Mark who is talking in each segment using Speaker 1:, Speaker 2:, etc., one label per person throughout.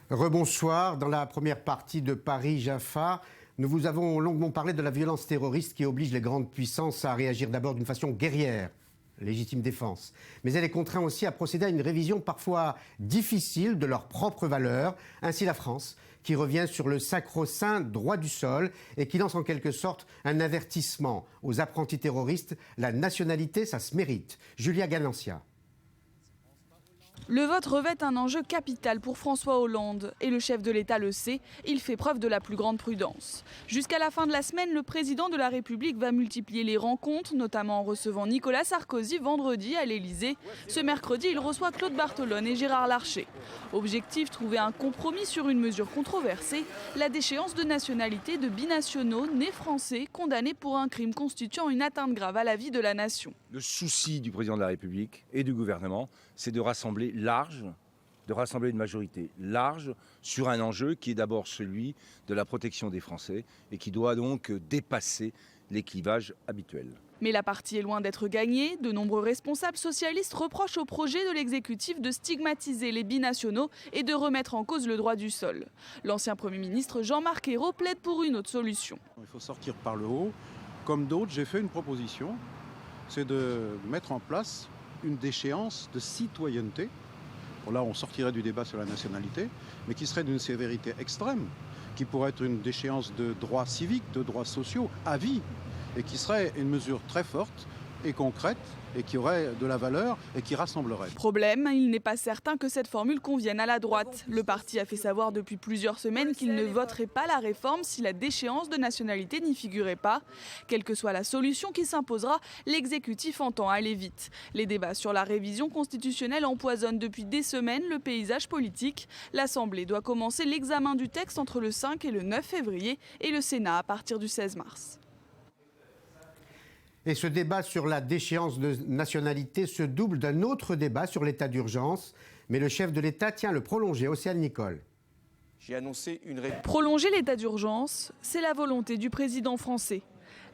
Speaker 1: Rebonsoir. Dans la première partie de Paris-Jaffa, nous vous avons longuement parlé de la violence terroriste qui oblige les grandes puissances à réagir d'abord d'une façon guerrière, légitime défense. Mais elle est contrainte aussi à procéder à une révision parfois difficile de leurs propres valeurs. Ainsi la France, qui revient sur le sacro-saint droit du sol et qui lance en quelque sorte un avertissement aux apprentis terroristes. La nationalité, ça se mérite. Julia Ganancia.
Speaker 2: Le vote revêt un enjeu capital pour François Hollande et le chef de l'État le sait, il fait preuve de la plus grande prudence. Jusqu'à la fin de la semaine, le président de la République va multiplier les rencontres, notamment en recevant Nicolas Sarkozy vendredi à l'Élysée. Ce mercredi, il reçoit Claude Barthelone et Gérard Larcher. Objectif, trouver un compromis sur une mesure controversée, la déchéance de nationalité de binationaux nés français condamnés pour un crime constituant une atteinte grave à la vie de la nation.
Speaker 3: Le souci du président de la République et du gouvernement, c'est de rassembler une majorité large sur un enjeu qui est d'abord celui de la protection des Français et qui doit donc dépasser les clivages habituels.
Speaker 2: Mais la partie est loin d'être gagnée. De nombreux responsables socialistes reprochent au projet de l'exécutif de stigmatiser les binationaux et de remettre en cause le droit du sol. L'ancien Premier ministre Jean-Marc Ayrault plaide pour une autre solution.
Speaker 4: Il faut sortir par le haut. Comme d'autres, j'ai fait une proposition, c'est de mettre en place une déchéance de citoyenneté. Bon, là, on sortirait du débat sur la nationalité, mais qui serait d'une sévérité extrême, qui pourrait être une déchéance de droits civiques, de droits sociaux, à vie, et qui serait une mesure très forte et concrète, et qui aurait de la valeur et qui rassemblerait.
Speaker 2: Problème, il n'est pas certain que cette formule convienne à la droite. Le parti a fait savoir depuis plusieurs semaines qu'il ne voterait pas la réforme si la déchéance de nationalité n'y figurait pas. Quelle que soit la solution qui s'imposera, l'exécutif entend aller vite. Les débats sur la révision constitutionnelle empoisonnent depuis des semaines le paysage politique. L'Assemblée doit commencer l'examen du texte entre le 5 et le 9 février et le Sénat à partir du 16 mars.
Speaker 1: Et ce débat sur la déchéance de nationalité se double d'un autre débat sur l'état d'urgence. Mais le chef de l'État tient à le prolonger. Océane Nicole.
Speaker 2: Prolonger l'état d'urgence, c'est la volonté du président français.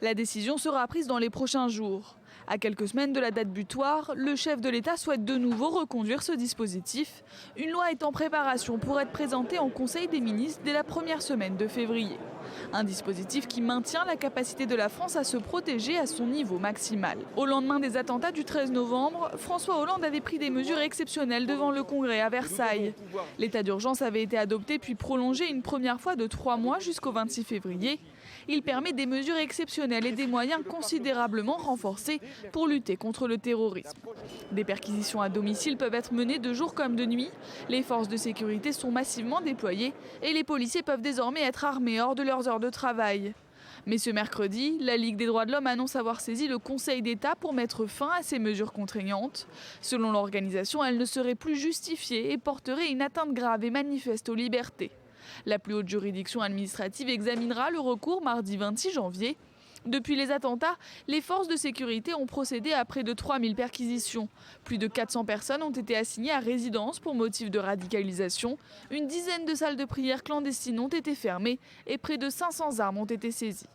Speaker 2: La décision sera prise dans les prochains jours. À quelques semaines de la date butoir, le chef de l'État souhaite de nouveau reconduire ce dispositif. Une loi est en préparation pour être présentée en Conseil des ministres dès la première semaine de février. Un dispositif qui maintient la capacité de la France à se protéger à son niveau maximal. Au lendemain des attentats du 13 novembre, François Hollande avait pris des mesures exceptionnelles devant le Congrès à Versailles. L'état d'urgence avait été adopté puis prolongé une première fois de 3 mois jusqu'au 26 février. Il permet des mesures exceptionnelles et des moyens considérablement renforcés pour lutter contre le terrorisme. Des perquisitions à domicile peuvent être menées de jour comme de nuit. Les forces de sécurité sont massivement déployées et les policiers peuvent désormais être armés hors de leurs heures de travail. Mais ce mercredi, la Ligue des droits de l'homme annonce avoir saisi le Conseil d'État pour mettre fin à ces mesures contraignantes. Selon l'organisation, elles ne seraient plus justifiées et porteraient une atteinte grave et manifeste aux libertés. La plus haute juridiction administrative examinera le recours mardi 26 janvier. Depuis les attentats, les forces de sécurité ont procédé à près de 3000 perquisitions. Plus de 400 personnes ont été assignées à résidence pour motif de radicalisation. Une dizaine de salles de prière clandestines ont été fermées et près de 500 armes ont été saisies.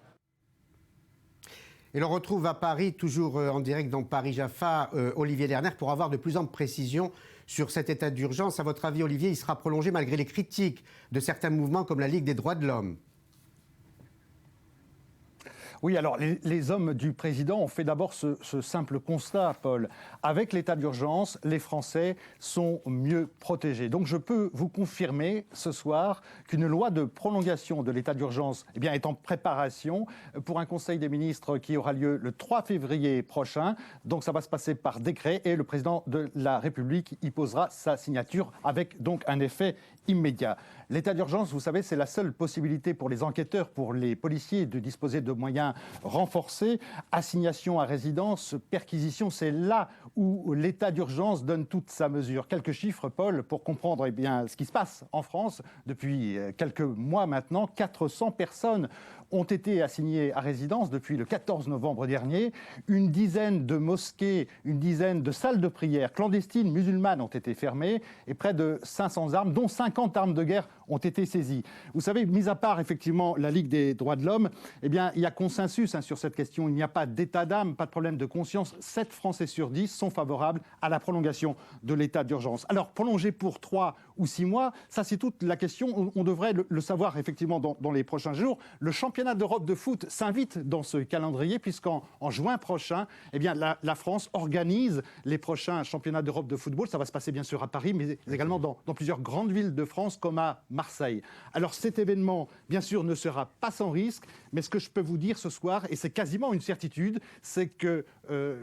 Speaker 1: Et l'on retrouve à Paris, toujours en direct dans Paris-Jaffa, Olivier Lerner pour avoir de plus amples précisions sur cet état d'urgence. À votre avis, Olivier, il sera prolongé malgré les critiques de certains mouvements comme la Ligue des droits de l'homme?
Speaker 5: Oui, alors les hommes du président ont fait d'abord ce simple constat, Paul. Avec l'état d'urgence, les Français sont mieux protégés. Donc je peux vous confirmer ce soir qu'une loi de prolongation de l'état d'urgence est en préparation pour un Conseil des ministres qui aura lieu le 3 février prochain. Donc ça va se passer par décret et le président de la République y posera sa signature avec donc un effet immédiat. L'état d'urgence, vous savez, c'est la seule possibilité pour les enquêteurs, pour les policiers de disposer de moyens renforcés. Assignation à résidence, perquisition, c'est là où l'état d'urgence donne toute sa mesure. Quelques chiffres, Paul, pour comprendre ce qui se passe en France depuis quelques mois maintenant. 400 personnes ont été assignées à résidence depuis le 14 novembre dernier. Une dizaine de mosquées, une dizaine de salles de prière clandestines musulmanes ont été fermées et près de 500 armes, dont 50 armes de guerre, ont été saisies. Vous savez, mis à part effectivement la Ligue des droits de l'homme, eh bien, il y a consensus sur cette question. Il n'y a pas d'état d'âme, pas de problème de conscience. 7 Français sur 10 sont favorables à la prolongation de l'état d'urgence. Alors, prolonger pour 3 ou 6 mois, ça c'est toute la question. On devrait le savoir effectivement dans les prochains jours. Le championnat d'Europe de foot s'invite dans ce calendrier puisqu'en juin prochain, eh bien, la France organise les prochains championnats d'Europe de football. Ça va se passer bien sûr à Paris, mais également dans plusieurs grandes villes de France comme à Marseille. Alors cet événement, bien sûr, ne sera pas sans risque, mais ce que je peux vous dire ce soir, et c'est quasiment une certitude, c'est que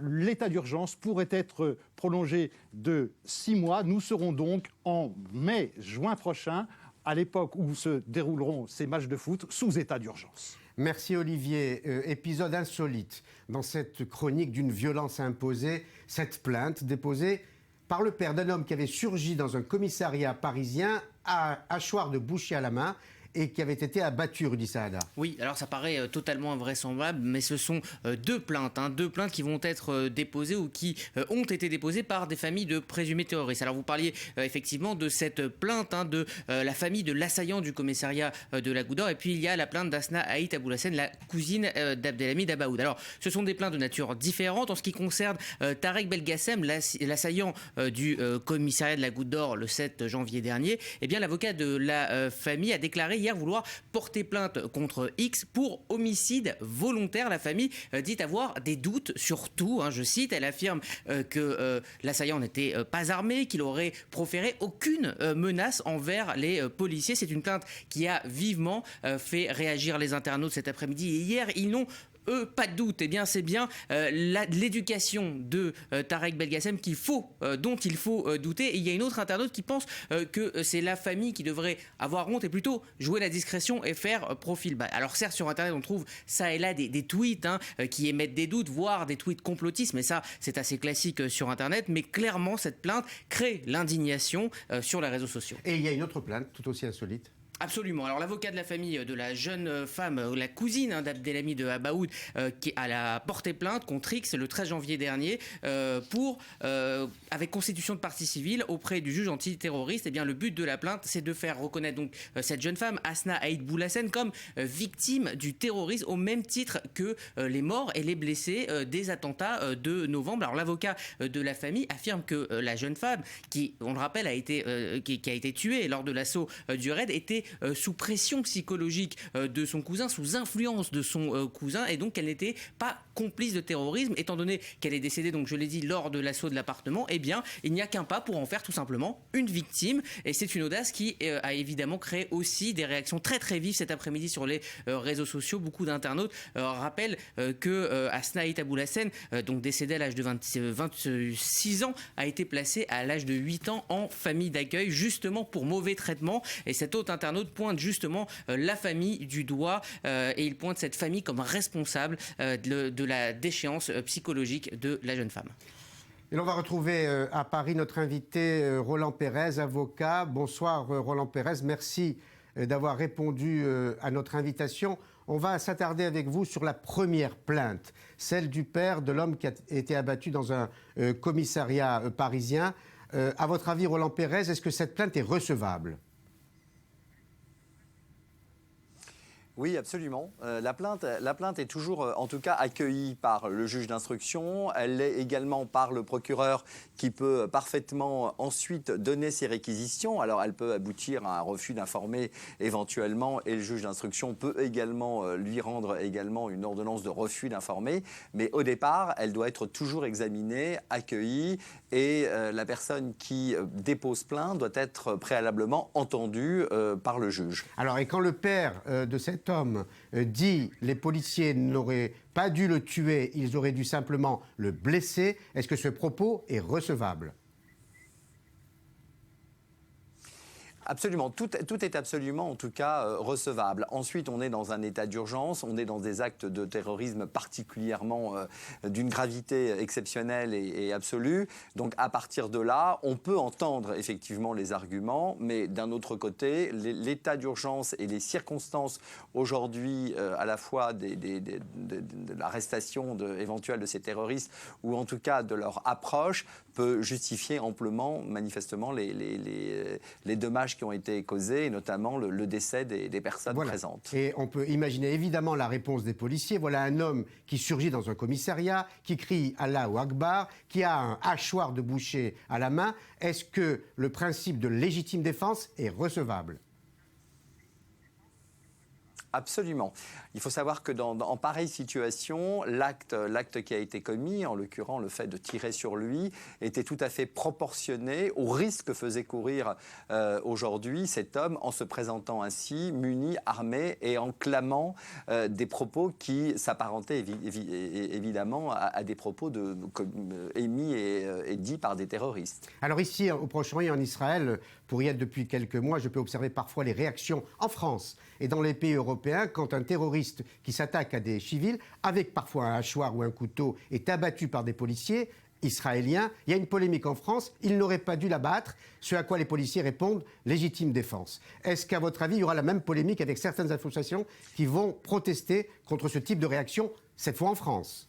Speaker 5: l'état d'urgence pourrait être prolongé de 6 mois. Nous serons donc en mai-juin prochain, à l'époque où se dérouleront ces matchs de foot, sous état d'urgence.
Speaker 1: Merci Olivier. Épisode insolite dans cette chronique d'une violence imposée, cette plainte déposée par le père d'un homme qui avait surgi dans un commissariat parisien à hachoir de boucher à la main et qui avait été abattu, Rudy Saada.
Speaker 6: Oui, alors ça paraît totalement invraisemblable, mais ce sont 2 plaintes, deux plaintes qui vont être déposées ou qui ont été déposées par des familles de présumés terroristes. Alors vous parliez effectivement de cette plainte de la famille de l'assaillant du commissariat de la Goutte d'Or, et puis il y a la plainte d'Asna Haït Aboullassane, la cousine d'Abdelhamid Abaoud. Alors ce sont des plaintes de nature différente. En ce qui concerne Tarek Belgassem, l'assaillant du commissariat de la Goutte d'Or le 7 janvier dernier, eh bien l'avocat de la famille a déclaré hier vouloir porter plainte contre X pour homicide volontaire. La famille dit avoir des doutes sur tout. Je cite, elle affirme que l'assaillant n'était pas armé, qu'il aurait proféré aucune menace envers les policiers. C'est une plainte qui a vivement fait réagir les internautes cet après-midi et hier. Ils n'ont pas de doute, eh bien c'est bien l'éducation de Tarek Belgassem dont il faut douter. Et il y a une autre internaute qui pense que c'est la famille qui devrait avoir honte et plutôt jouer la discrétion et faire profil bas. Alors certes, sur Internet, on trouve ça et là des tweets qui émettent des doutes, voire des tweets complotistes, mais ça, c'est assez classique sur Internet. Mais clairement, cette plainte crée l'indignation sur les réseaux sociaux.
Speaker 1: Et il y a une autre plainte, tout aussi insolite.
Speaker 6: Absolument. Alors l'avocat de la famille de la jeune femme, la cousine d'Abdelhamid Abaoud, qui a porté plainte contre X le 13 janvier dernier avec constitution de partie civile auprès du juge antiterroriste. Eh bien le but de la plainte, c'est de faire reconnaître donc cette jeune femme, Asna Haït Boullassane, comme victime du terrorisme au même titre que les morts et les blessés des attentats de novembre. Alors l'avocat de la famille affirme que la jeune femme, qui, on le rappelle, qui a été tuée lors de l'assaut du raid, était sous pression psychologique de son cousin, sous influence de son cousin, et donc qu'elle n'était pas complice de terrorisme, étant donné qu'elle est décédée, donc je l'ai dit, lors de l'assaut de l'appartement. Eh bien, il n'y a qu'un pas pour en faire tout simplement une victime, et c'est une audace qui a évidemment créé aussi des réactions très très vives cet après-midi sur les réseaux sociaux. Beaucoup d'internautes rappellent que Asna Haït Aboullassane, donc décédée à l'âge de 26 ans, a été placée à l'âge de 8 ans en famille d'accueil, justement pour mauvais traitement. Et cet autre internaute pointe justement la famille du doigt et il pointe cette famille comme responsable de la déchéance psychologique de la jeune femme.
Speaker 1: Et l'on va retrouver à Paris notre invité Roland Pérez, avocat. Bonsoir Roland Pérez, merci d'avoir répondu à notre invitation. On va s'attarder avec vous sur la première plainte, celle du père de l'homme qui a été abattu dans un commissariat parisien. À votre avis, Roland Pérez, est-ce que cette plainte est recevable ?
Speaker 7: Oui, absolument. La plainte est toujours, en tout cas, accueillie par le juge d'instruction. Elle l'est également par le procureur qui peut parfaitement ensuite donner ses réquisitions. Alors, elle peut aboutir à un refus d'informer éventuellement et le juge d'instruction peut également lui rendre également une ordonnance de refus d'informer. Mais au départ, elle doit être toujours examinée, accueillie et la personne qui dépose plainte doit être préalablement entendue par le juge.
Speaker 1: Alors, et quand le père de cet homme dit les policiers n'auraient pas dû le tuer, ils auraient dû simplement le blesser, est-ce que ce propos est recevable ?
Speaker 7: Absolument, tout est absolument en tout cas recevable. Ensuite, on est dans un état d'urgence, on est dans des actes de terrorisme particulièrement d'une gravité exceptionnelle et absolue. Donc à partir de là, on peut entendre effectivement les arguments, mais d'un autre côté, l'état d'urgence et les circonstances aujourd'hui à la fois de l'arrestation éventuelle de ces terroristes ou en tout cas de leur approche peut justifier amplement, manifestement, les dommages dommages qui ont été causés, et notamment le décès des personnes présentes.
Speaker 1: Et on peut imaginer évidemment la réponse des policiers. Voilà un homme qui surgit dans un commissariat, qui crie Allahu Akbar, qui a un hachoir de boucher à la main. Est-ce que le principe de légitime défense est recevable ?
Speaker 7: Absolument. Il faut savoir que en pareille situation, l'acte qui a été commis, en l'occurrence le fait de tirer sur lui, était tout à fait proportionné au risque que faisait courir aujourd'hui cet homme en se présentant ainsi, muni, armé et en clamant des propos qui s'apparentaient évidemment à des propos émis et dits par des terroristes.
Speaker 1: Alors ici, au Proche-Orient, en Israël, pour y être depuis quelques mois, je peux observer parfois les réactions en France et dans les pays européens quand un terroriste qui s'attaque à des civils, avec parfois un hachoir ou un couteau, est abattu par des policiers israéliens. Il y a une polémique en France, il n'aurait pas dû l'abattre, ce à quoi les policiers répondent légitime défense. Est-ce qu'à votre avis, il y aura la même polémique avec certaines associations qui vont protester contre ce type de réaction, cette fois en France ?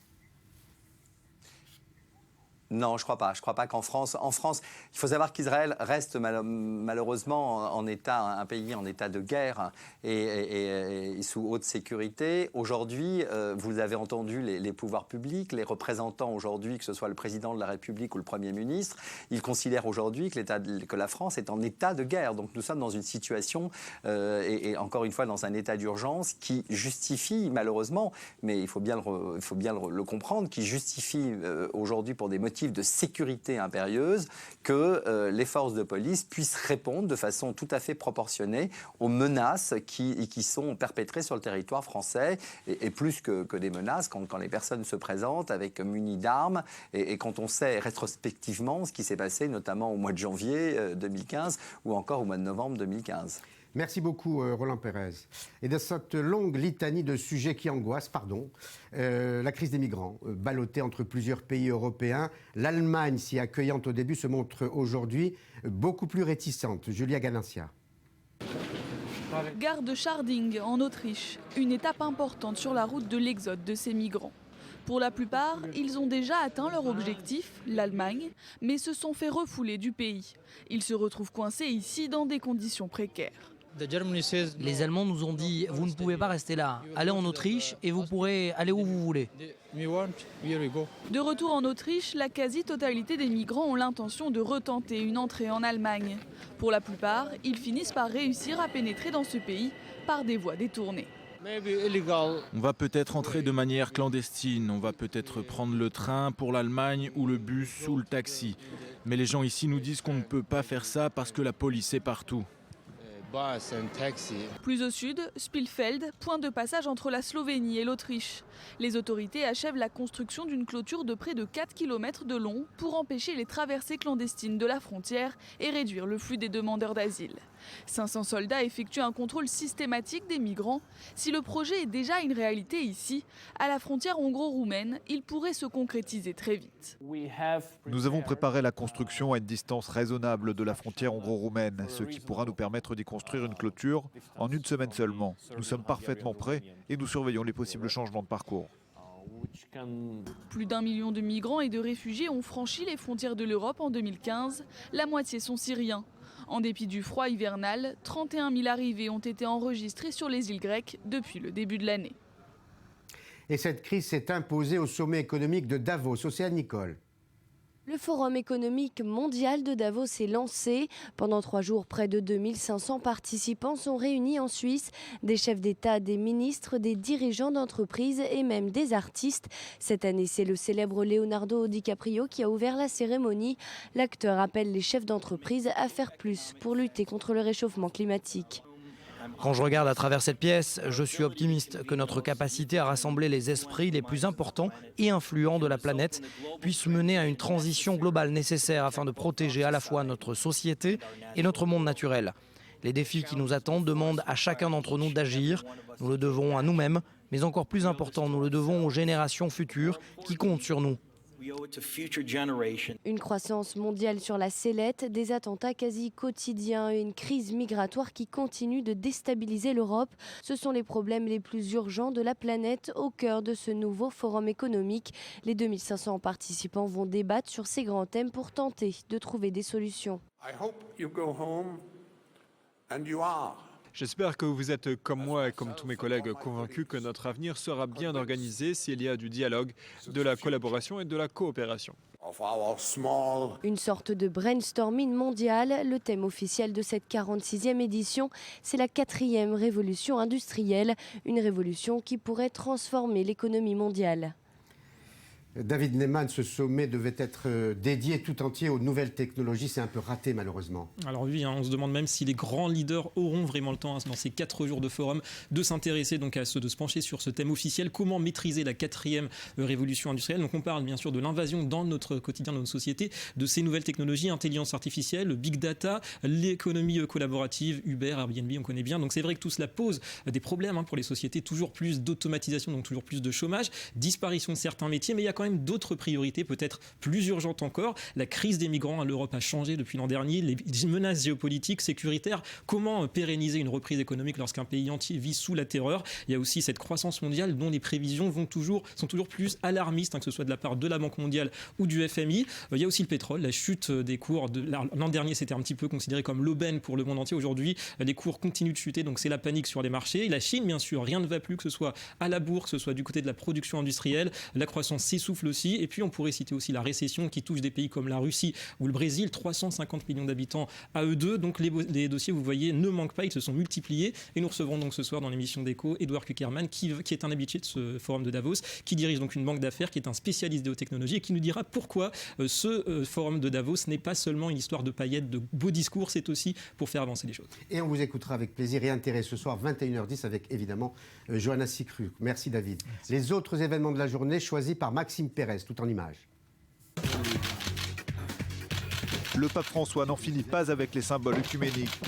Speaker 7: Non, je crois pas. Je crois pas qu'en France, il faut savoir qu'Israël reste malheureusement un pays en état de guerre et sous haute sécurité. Aujourd'hui, vous avez entendu les pouvoirs publics, les représentants aujourd'hui, que ce soit le président de la République ou le Premier ministre, ils considèrent aujourd'hui que la France est en état de guerre. Donc nous sommes dans une situation et encore une fois dans un état d'urgence qui justifie malheureusement, mais il faut bien le comprendre, qui justifie aujourd'hui pour des motifs de sécurité impérieuse que les forces de police puissent répondre de façon tout à fait proportionnée aux menaces qui sont perpétrées sur le territoire français et plus que des menaces quand les personnes se présentent avec munies d'armes et quand on sait rétrospectivement ce qui s'est passé notamment au mois de janvier 2015 ou encore au mois de novembre 2015.
Speaker 1: Merci beaucoup, Roland Pérez. Et dans cette longue litanie de sujets qui angoissent, la crise des migrants, ballottée entre plusieurs pays européens, l'Allemagne, si accueillante au début, se montre aujourd'hui beaucoup plus réticente. Julia Ganancia.
Speaker 2: Gare de Scharding, en Autriche, une étape importante sur la route de l'exode de ces migrants. Pour la plupart, ils ont déjà atteint leur objectif, l'Allemagne, mais se sont fait refouler du pays. Ils se retrouvent coincés ici dans des conditions précaires.
Speaker 8: Les Allemands nous ont dit « Vous ne pouvez pas rester là, allez en Autriche et vous pourrez aller où vous voulez ».
Speaker 2: De retour en Autriche, la quasi-totalité des migrants ont l'intention de retenter une entrée en Allemagne. Pour la plupart, ils finissent par réussir à pénétrer dans ce pays par des voies détournées.
Speaker 9: On va peut-être entrer de manière clandestine, on va peut-être prendre le train pour l'Allemagne ou le bus ou le taxi. Mais les gens ici nous disent qu'on ne peut pas faire ça parce que la police est partout.
Speaker 2: Plus au sud, Spielfeld, point de passage entre la Slovénie et l'Autriche. Les autorités achèvent la construction d'une clôture de près de 4 km de long pour empêcher les traversées clandestines de la frontière et réduire le flux des demandeurs d'asile. 500 soldats effectuent un contrôle systématique des migrants. Si le projet est déjà une réalité ici, à la frontière hongro-roumaine, il pourrait se concrétiser très vite.
Speaker 10: Nous avons préparé la construction à une distance raisonnable de la frontière hongro-roumaine, ce qui pourra nous permettre d'y construire une clôture en une semaine seulement. Nous sommes parfaitement prêts et nous surveillons les possibles changements de parcours.
Speaker 2: Plus d'1 million de migrants et de réfugiés ont franchi les frontières de l'Europe en 2015. La moitié sont syriens. En dépit du froid hivernal, 31 000 arrivées ont été enregistrées sur les îles grecques depuis le début de l'année.
Speaker 1: Et cette crise s'est imposée au sommet économique de Davos. Océane Nicole.
Speaker 11: Le Forum économique mondial de Davos est lancé. Pendant 3 jours, près de 2500 participants sont réunis en Suisse. Des chefs d'État, des ministres, des dirigeants d'entreprises et même des artistes. Cette année, c'est le célèbre Leonardo DiCaprio qui a ouvert la cérémonie. L'acteur appelle les chefs d'entreprise à faire plus pour lutter contre le réchauffement climatique.
Speaker 8: Quand je regarde à travers cette pièce, je suis optimiste que notre capacité à rassembler les esprits les plus importants et influents de la planète puisse mener à une transition globale nécessaire afin de protéger à la fois notre société et notre monde naturel. Les défis qui nous attendent demandent à chacun d'entre nous d'agir. Nous le devons à nous-mêmes, mais encore plus important, nous le devons aux générations futures qui comptent sur nous.
Speaker 11: Une croissance mondiale sur la sellette, des attentats quasi quotidiens et une crise migratoire qui continue de déstabiliser l'Europe. Ce sont les problèmes les plus urgents de la planète au cœur de ce nouveau forum économique. Les 2500 participants vont débattre sur ces grands thèmes pour tenter de trouver des solutions.
Speaker 9: J'espère que vous êtes, comme moi et comme tous mes collègues, convaincus que notre avenir sera bien organisé s'il y a du dialogue, de la collaboration et de la coopération.
Speaker 11: Une sorte de brainstorming mondial. Le thème officiel de cette 46e édition, c'est la 4e révolution industrielle, une révolution qui pourrait transformer l'économie mondiale.
Speaker 1: David Neyman, ce sommet devait être dédié tout entier aux nouvelles technologies. C'est un peu raté, malheureusement.
Speaker 12: Alors oui, on se demande même si les grands leaders auront vraiment le temps, dans ces 4 jours de forum, de s'intéresser, donc de se pencher sur ce thème officiel. Comment maîtriser la 4e révolution industrielle? Donc on parle bien sûr de l'invasion dans notre quotidien, dans notre société, de ces nouvelles technologies, intelligence artificielle, le big data, l'économie collaborative, Uber, Airbnb, on connaît bien. Donc c'est vrai que tout cela pose des problèmes pour les sociétés. Toujours plus d'automatisation, donc toujours plus de chômage, disparition de certains métiers, mais il y a quand même d'autres priorités, peut-être plus urgentes encore. La crise des migrants, l'Europe a changé depuis l'an dernier, les menaces géopolitiques, sécuritaires, comment pérenniser une reprise économique lorsqu'un pays entier vit sous la terreur. Il y a aussi cette croissance mondiale dont les prévisions sont toujours plus alarmistes, que ce soit de la part de la Banque mondiale ou du FMI. Il y a aussi le pétrole, la chute des cours. L'an dernier, c'était un petit peu considéré comme l'aubaine pour le monde entier. Aujourd'hui, les cours continuent de chuter, donc c'est la panique sur les marchés. Et la Chine, bien sûr, rien ne va plus, que ce soit à la bourse, que ce soit du côté de la production industrielle. La croissance s'essouffle aussi. Et puis on pourrait citer aussi la récession qui touche des pays comme la Russie ou le Brésil, 350 millions d'habitants à eux deux. Donc les dossiers, vous voyez, ne manquent pas, ils se sont multipliés. Et nous recevrons donc ce soir dans l'émission d'Écho Edouard Kuckerman, qui est un habitué de ce forum de Davos, qui dirige donc une banque d'affaires, qui est un spécialiste des hautes technologies et qui nous dira pourquoi ce forum de Davos n'est pas seulement une histoire de paillettes, de beaux discours, c'est aussi pour faire avancer les choses.
Speaker 1: Et on vous écoutera avec plaisir et intérêt ce soir, 21h10, avec évidemment Johanna Sicru. Merci David. Merci. Les autres événements de la journée choisis par Maxime Pérez, tout en images.
Speaker 10: Le pape François n'en finit pas avec les symboles œcuméniques.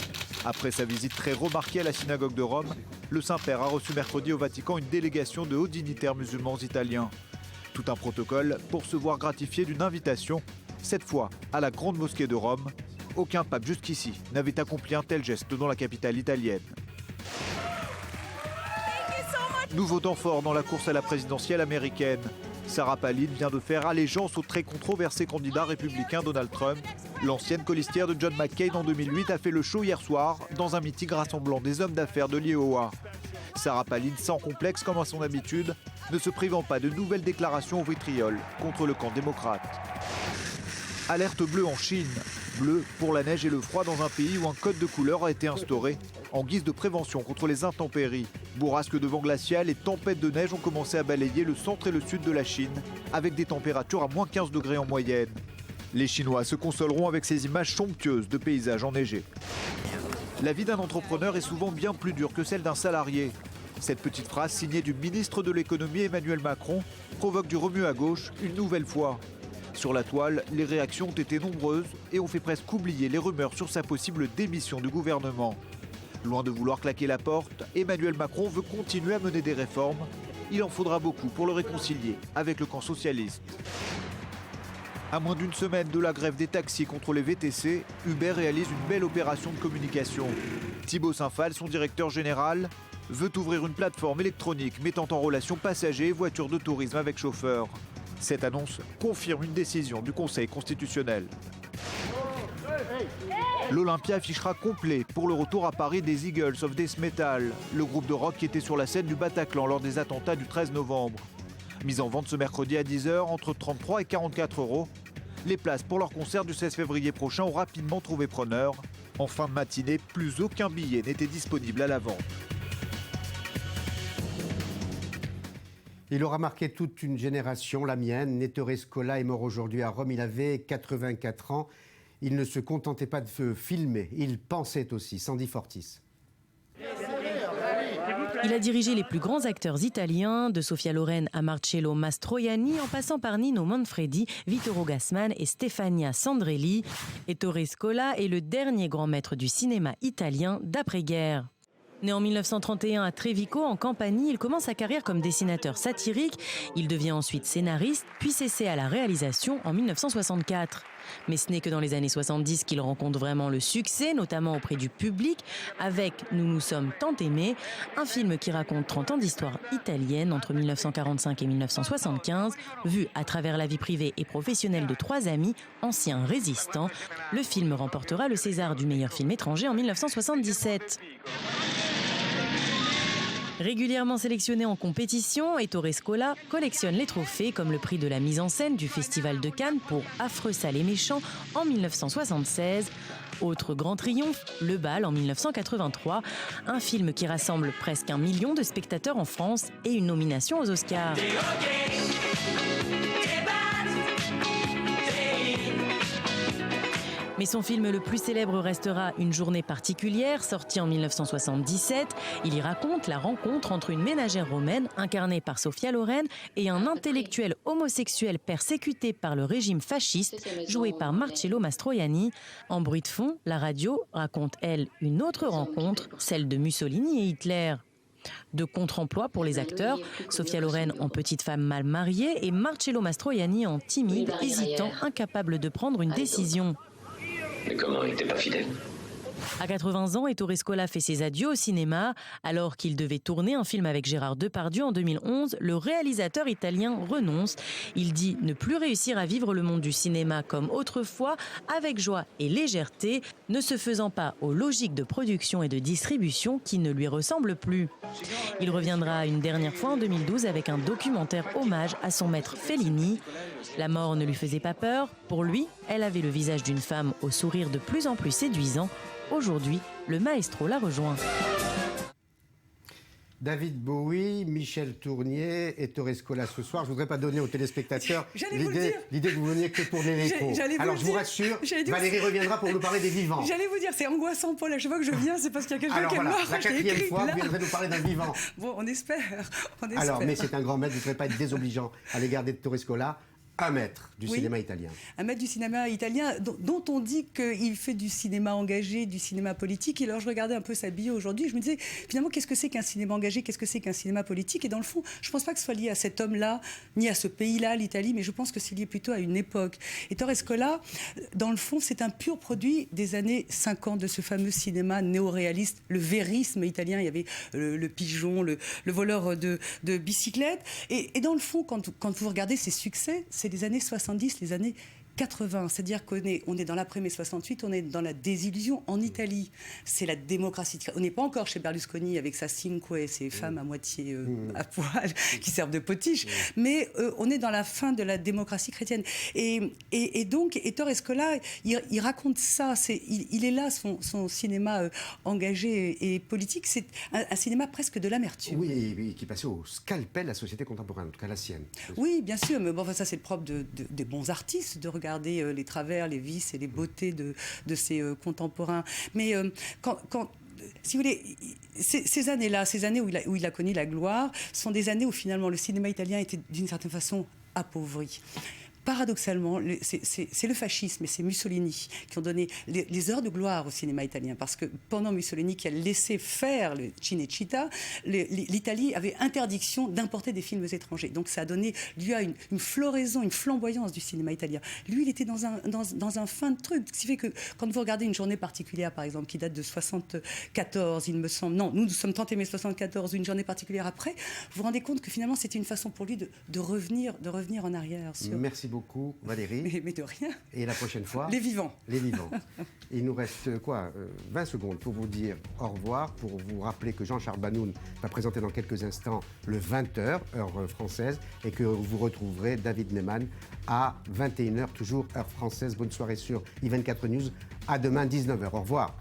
Speaker 10: Après sa visite très remarquée à la synagogue de Rome, le Saint-Père a reçu mercredi au Vatican une délégation de hauts dignitaires musulmans italiens. Tout un protocole pour se voir gratifié d'une invitation, cette fois à la Grande Mosquée de Rome. Aucun pape jusqu'ici n'avait accompli un tel geste dans la capitale italienne. Nouveau temps fort dans la course à la présidentielle américaine. Sarah Palin vient de faire allégeance au très controversé candidat républicain Donald Trump. L'ancienne colistière de John McCain en 2008 a fait le show hier soir dans un meeting rassemblant des hommes d'affaires de l'Iowa. Sarah Palin, sans complexe comme à son habitude, ne se privant pas de nouvelles déclarations au vitriol contre le camp démocrate. Alerte bleue en Chine. Bleu pour la neige et le froid dans un pays où un code de couleur a été instauré en guise de prévention contre les intempéries. Bourrasques de vent glacial et tempêtes de neige ont commencé à balayer le centre et le sud de la Chine, avec des températures à moins 15 degrés en moyenne. Les Chinois se consoleront avec ces images somptueuses de paysages enneigés. La vie d'un entrepreneur est souvent bien plus dure que celle d'un salarié. Cette petite phrase signée du ministre de l'économie Emmanuel Macron provoque du remue à gauche une nouvelle fois. Sur la toile, les réactions ont été nombreuses et ont fait presque oublier les rumeurs sur sa possible démission du gouvernement. Loin de vouloir claquer la porte, Emmanuel Macron veut continuer à mener des réformes. Il en faudra beaucoup pour le réconcilier avec le camp socialiste. À moins d'une semaine de la grève des taxis contre les VTC, Uber réalise une belle opération de communication. Thibaut Saint-Phal, son directeur général, veut ouvrir une plateforme électronique mettant en relation passagers et voitures de tourisme avec chauffeurs. Cette annonce confirme une décision du Conseil constitutionnel. L'Olympia affichera complet pour le retour à Paris des Eagles of Death Metal, le groupe de rock qui était sur la scène du Bataclan lors des attentats du 13 novembre. Mise en vente ce mercredi à 10h entre 33 et 44 €. Les places pour leur concert du 16 février prochain ont rapidement trouvé preneur. En fin de matinée, plus aucun billet n'était disponible à la vente.
Speaker 1: Il aura marqué toute une génération, la mienne. Ettore Scola est mort aujourd'hui à Rome. Il avait 84 ans. Il ne se contentait pas de filmer, il pensait aussi. Sandy Fortis.
Speaker 13: Il a dirigé les plus grands acteurs italiens, de Sofia Loren à Marcello Mastroianni, en passant par Nino Manfredi, Vittorio Gassman et Stefania Sandrelli. Ettore Scola est le dernier grand maître du cinéma italien d'après-guerre. Né en 1931 à Trevico, en Campanie, il commence sa carrière comme dessinateur satirique. Il devient ensuite scénariste, puis s'essaie à la réalisation en 1964. Mais ce n'est que dans les années 70 qu'il rencontre vraiment le succès, notamment auprès du public, avec Nous nous sommes tant aimés, un film qui raconte 30 ans d'histoire italienne entre 1945 et 1975, vu à travers la vie privée et professionnelle de 3 amis, anciens résistants. Le film remportera le César du meilleur film étranger en 1977. Régulièrement sélectionné en compétition, Ettore Scola collectionne les trophées comme le prix de la mise en scène du Festival de Cannes pour Affreux, sale et méchant en 1976. Autre grand triomphe, Le Bal en 1983, un film qui rassemble presque 1 million de spectateurs en France et une nomination aux Oscars. Mais son film le plus célèbre restera Une journée particulière, sorti en 1977. Il y raconte la rencontre entre une ménagère romaine, incarnée par Sophia Loren, et un intellectuel homosexuel persécuté par le régime fasciste, joué par Marcello Mastroianni. En bruit de fond, la radio raconte, elle, une autre rencontre, celle de Mussolini et Hitler. De contre-emploi pour les acteurs, Sophia Loren en petite femme mal mariée et Marcello Mastroianni en timide, hésitant, incapable de prendre une décision.
Speaker 14: Mais comment, il n'était pas fidèle?
Speaker 13: À 80 ans, Ettore Scola fait ses adieux au cinéma. Alors qu'il devait tourner un film avec Gérard Depardieu en 2011, le réalisateur italien renonce. Il dit ne plus réussir à vivre le monde du cinéma comme autrefois, avec joie et légèreté, ne se faisant pas aux logiques de production et de distribution qui ne lui ressemblent plus. Il reviendra une dernière fois en 2012 avec un documentaire hommage à son maître Fellini. La mort ne lui faisait pas peur. Pour lui, elle avait le visage d'une femme au sourire de plus en plus séduisant. Aujourd'hui, le maestro la rejoint.
Speaker 1: David Bowie, Michel Tournier, Ettore Scola ce soir. Je ne voudrais pas donner aux téléspectateurs l'idée que vous veniez que pour l'écho. Alors je vous rassure, Valérie reviendra pour nous parler des vivants.
Speaker 15: J'allais vous dire, c'est angoissant, Paul. À chaque fois que je viens, c'est parce qu'il y a quelqu'un qui est mort.
Speaker 1: La 4e fois, vous viendrez nous parler d'un vivant.
Speaker 15: Bon, on espère.
Speaker 1: Alors, mais c'est un grand maître, vous ne devez pas être désobligeant à l'égard d'Ettore Scola. Un maître du cinéma italien.
Speaker 15: Un maître du cinéma italien dont on dit qu'il fait du cinéma engagé, du cinéma politique. Et alors je regardais un peu sa bio aujourd'hui, je me disais finalement qu'est-ce que c'est qu'un cinéma engagé, qu'est-ce que c'est qu'un cinéma politique? Et dans le fond, je ne pense pas que ce soit lié à cet homme-là, ni à ce pays-là, l'Italie, mais je pense que c'est lié plutôt à une époque. Et Ettore Scola, dans le fond, c'est un pur produit des années 50, de ce fameux cinéma néo-réaliste, le vérisme italien. Il y avait le pigeon, le voleur de bicyclette. Et dans le fond, quand vous regardez ses succès, c'est les années 70, les années 80, c'est-à-dire qu'on est dans l'après-mai 68, on est dans la désillusion en Italie. C'est la démocratie. On n'est pas encore chez Berlusconi avec sa cinque, ces femmes à moitié à poil qui servent de potiche, mais on est dans la fin de la démocratie chrétienne. Et donc, Ettore Scola, il raconte ça. Il est là, son cinéma engagé et politique. C'est un cinéma presque de l'amertume.
Speaker 1: Oui, qui passait au scalpel la société contemporaine, en tout cas la sienne.
Speaker 15: Oui, bien sûr, mais bon, ça c'est le propre des bons artistes, de regarder les travers, les vices et les beautés de ses contemporains. Mais si vous voulez, ces années-là, ces années où il a connu la gloire, sont des années où finalement le cinéma italien était d'une certaine façon appauvri. Paradoxalement, c'est le fascisme et c'est Mussolini qui ont donné les heures de gloire au cinéma italien. Parce que pendant Mussolini, qui a laissé faire le Cinecittà, l'Italie avait interdiction d'importer des films étrangers. Donc ça a donné lieu à une floraison, une flamboyance du cinéma italien. Lui, il était dans un fin de truc. Ce qui fait que quand vous regardez Une journée particulière, par exemple, qui date de 74, il me semble... Non, nous sommes tant aimés 74, Une journée particulière après, vous vous rendez compte que finalement, c'était une façon pour lui de revenir en arrière.
Speaker 1: Merci beaucoup, Valérie.
Speaker 15: Mais de rien.
Speaker 1: Et la prochaine fois...
Speaker 15: Les vivants.
Speaker 1: Les vivants. Il nous reste 20 secondes pour vous dire au revoir, pour vous rappeler que Jean-Charles Banoun va présenter dans quelques instants le 20h, heure française, et que vous retrouverez David Neyman à 21h, toujours heure française. Bonne soirée sur i24 News. À demain, 19h. Au revoir.